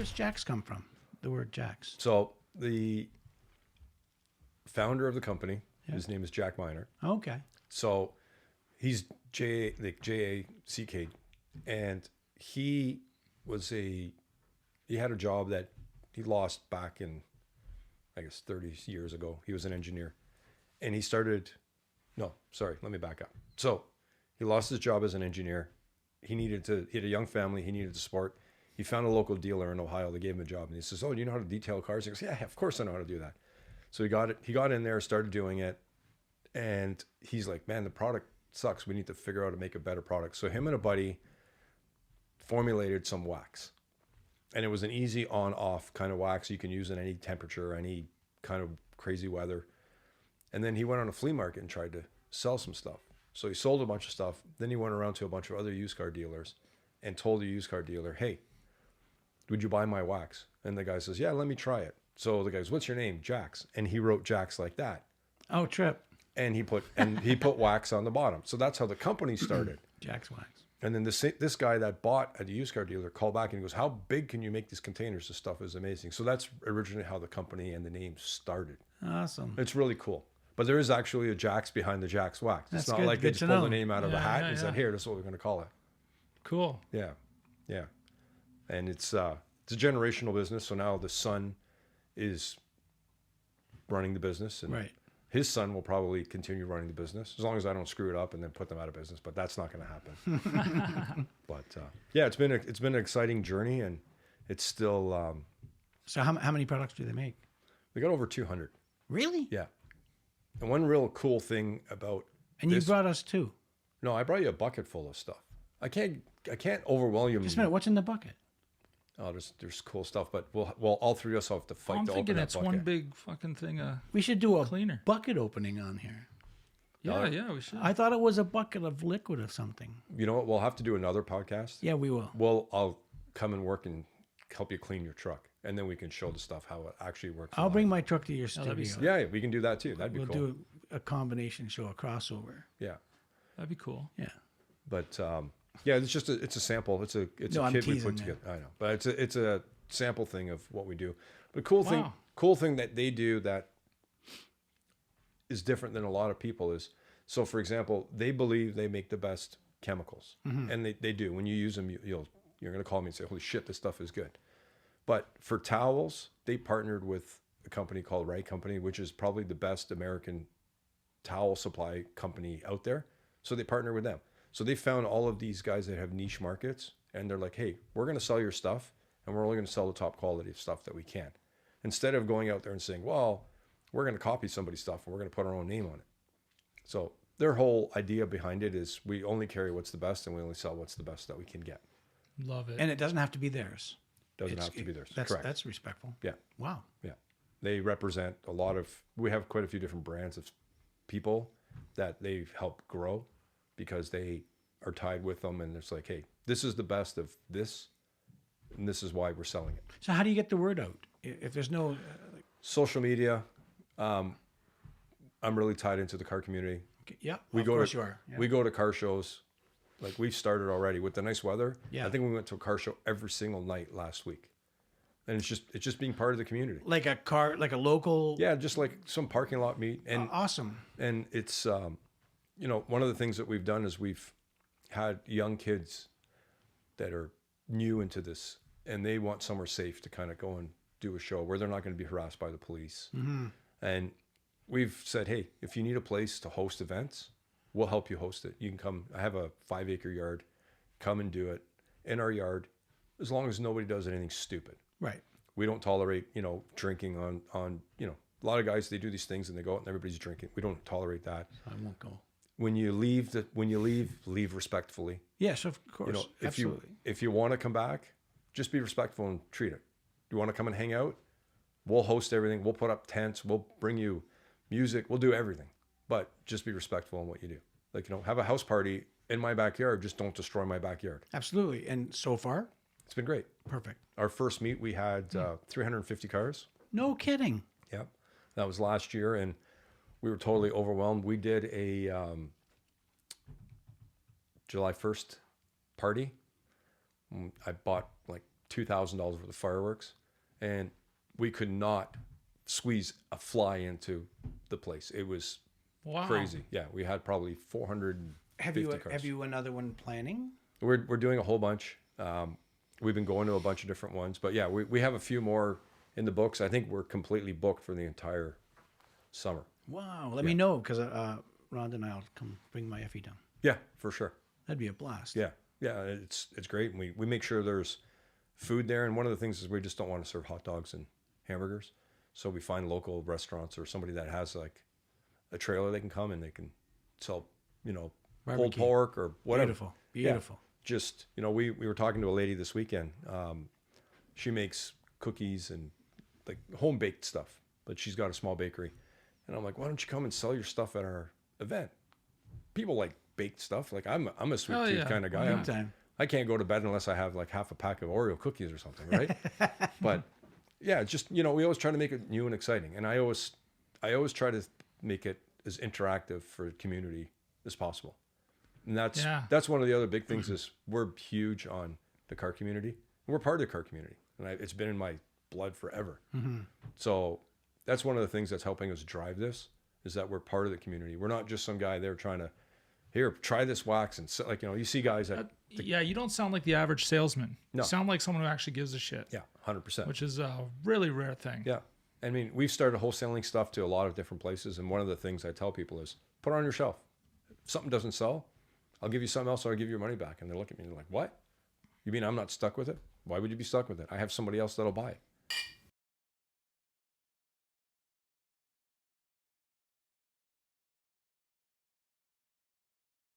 does Jax come from? The word Jax. So the founder of the company, his name is Jack Miner. Okay. So he's Jack, and he had a job that he lost back in, I guess, 30 years ago. He was an engineer, and he let me back up. So he lost his job as an engineer. He had a young family. He needed to support. He found a local dealer in Ohio that gave him a job, and he says, "Oh, do you know how to detail cars?" He goes, "Yeah, of course I know how to do that." So he got in there, started doing it, and he's like, "Man, the product sucks. We need to figure out how to make a better product." So him and a buddy formulated some wax, and it was an easy on-off kind of wax you can use in any temperature, any kind of crazy weather. And then he went on a flea market and tried to sell some stuff. So he sold a bunch of stuff. Then he went around to a bunch of other used car dealers and told the used car dealer, "Hey, would you buy my wax?" And the guy says, "Yeah, let me try it." So the guy goes, "What's your name?" "Jax." And he wrote Jax like that. Oh, trip. And he put wax on the bottom. So that's how the company started. JaxWax. And then this guy that bought at the used car dealer called back and he goes, "How big can you make these containers? This stuff is amazing." So that's originally how the company and the name started. Awesome. It's really cool. But there is actually a Jax behind the JaxWax. It's not good. like they just pulled the name out of a hat and yeah. said, "Here, this is what we're going to call it." Cool. Yeah. Yeah. And it's a generational business. So now the son is running the business. And Right. his son will probably continue running the business as long as I don't screw it up and then put them out of business. But that's not going to happen. But yeah, it's been an exciting journey, and it's still. So how many products do they make? We got over 200. Really? Yeah. And one real cool thing about And you brought us two. No, I brought you a bucket full of stuff. I can't overwhelm you. Just a minute. What's in the bucket? Oh, there's cool stuff, but we'll all three of us have to fight I'm to thinking open that it's bucket. one big fucking thing. We should do a Cleaner. bucket opening on here. Yeah, we should. I thought it was a bucket of liquid of something. You know what? We'll have to do another podcast. Yeah, we will. Well, I'll come and work and help you clean your truck, and then we can show the stuff how it actually works. I'll bring my truck to your studio. that'd be sick. Yeah, we can do that too. That'd be We'll cool. do a combination show, a crossover. Yeah, That'd be cool. Yeah. but yeah, it's just it's a sample. It's a I'm kit we teasing, put man. together. I know, but it's a sample thing of what we do. But cool thing that they do that is different than a lot of people is, so for example, they believe they make the best chemicals, and they do. When you use them, you're going to call me and say, "Holy shit, this stuff is good." But for towels, they partnered with a company called Wright Company, which is probably the best American towel supply company out there. So they partner with them. So they found all of these guys that have niche markets, and they're like, "Hey, we're going to sell your stuff, and we're only going to sell the top quality of stuff that we can." Instead of going out there and saying, "Well, we're going to copy somebody's stuff and we're going to put our own name on it." So their whole idea behind it is we only carry what's the best, and we only sell what's the best that we can get. Love it. And it doesn't have to be theirs. Doesn't have to be theirs. That's Correct. that's respectful. Yeah. Wow. Yeah. They represent a lot of, we have quite a few different brands of people that they've helped grow because they are tied with them. And it's like, hey, this is the best of this, and this is why we're selling it. So how do you get the word out? If there's no... Social media. I'm really tied into the car community. yeah, We of go course to, you are. Yeah. We go to car shows. Like we've started already with the nice weather. Yeah. I think we went to a car show every single night last week. And it's just being part of the community. Like a local... Yeah, just like some parking lot meet. And awesome. And it's, one of the things that we've done is we've had young kids that are new into this, and they want somewhere safe to kind of go and do a show where they're not going to be harassed by the police. Mm-hmm. And we've said, hey, if you need a place to host events, we'll help you host it. You can come. I have a 5-acre yard. Come and do it in our yard, as long as nobody does anything stupid. Right. We don't tolerate, drinking on, a lot of guys, they do these things and they go out and everybody's drinking. We don't tolerate that. I won't go. When you leave, leave respectfully. Yes, of course. Absolutely. If you want to come back, just be respectful and treat it. You want to come and hang out? We'll host everything. We'll put up tents. We'll bring you music. We'll do everything. But just be respectful in what you do. Like, have a house party in my backyard. Just don't destroy my backyard. Absolutely. And so far? It's been great. Perfect. Our first meet, we had 350 cars. No kidding. Yep. That was last year, and we were totally overwhelmed. We did a July 1st party. I bought like $2,000 worth of fireworks, and we could not squeeze a fly into the place. It was Wow. crazy. Yeah, we had probably 450 cars. Have you another one planning? We're doing a whole bunch. We've been going to a bunch of different ones, but yeah, we have a few more in the books. I think we're completely booked for the entire summer. Wow. Let me know, because Rhonda and I'll come bring my Effie down. Yeah, for sure. That'd be a blast. Yeah, it's great. And we make sure there's food there. And one of the things is we just don't want to serve hot dogs and hamburgers. So we find local restaurants or somebody that has like a trailer they can come and they can sell, pulled Barbecue. pork or whatever. Beautiful. Beautiful. Yeah. Just, we were talking to a lady this weekend. She makes cookies and like home baked stuff, but she's got a small bakery. And I'm like, why don't you come and sell your stuff at our event? People like baked stuff. Like I'm a sweet tooth kind of guy. Big time. I can't go to bed unless I have like half a pack of Oreo cookies or something, right? But yeah, just, we always try to make it new and exciting. And I always try to make it as interactive for the community as possible. And that's one of the other big things is we're huge on the car community. We're part of the car community. And it's been in my blood forever. Mm-hmm. So that's one of the things that's helping us drive this is that we're part of the community. We're not just some guy there trying to, here, try this wax. And so, like, you see guys that... you don't sound like the average salesman. No. You sound like someone who actually gives a shit. Yeah, 100%. Which is a really rare thing. Yeah. I mean, we've started wholesaling stuff to a lot of different places. And one of the things I tell people is put it on your shelf. If something doesn't sell, I'll give you something else or I'll give you your money back. And they look at me and they're like, what? You mean I'm not stuck with it? Why would you be stuck with it? I have somebody else that'll buy it.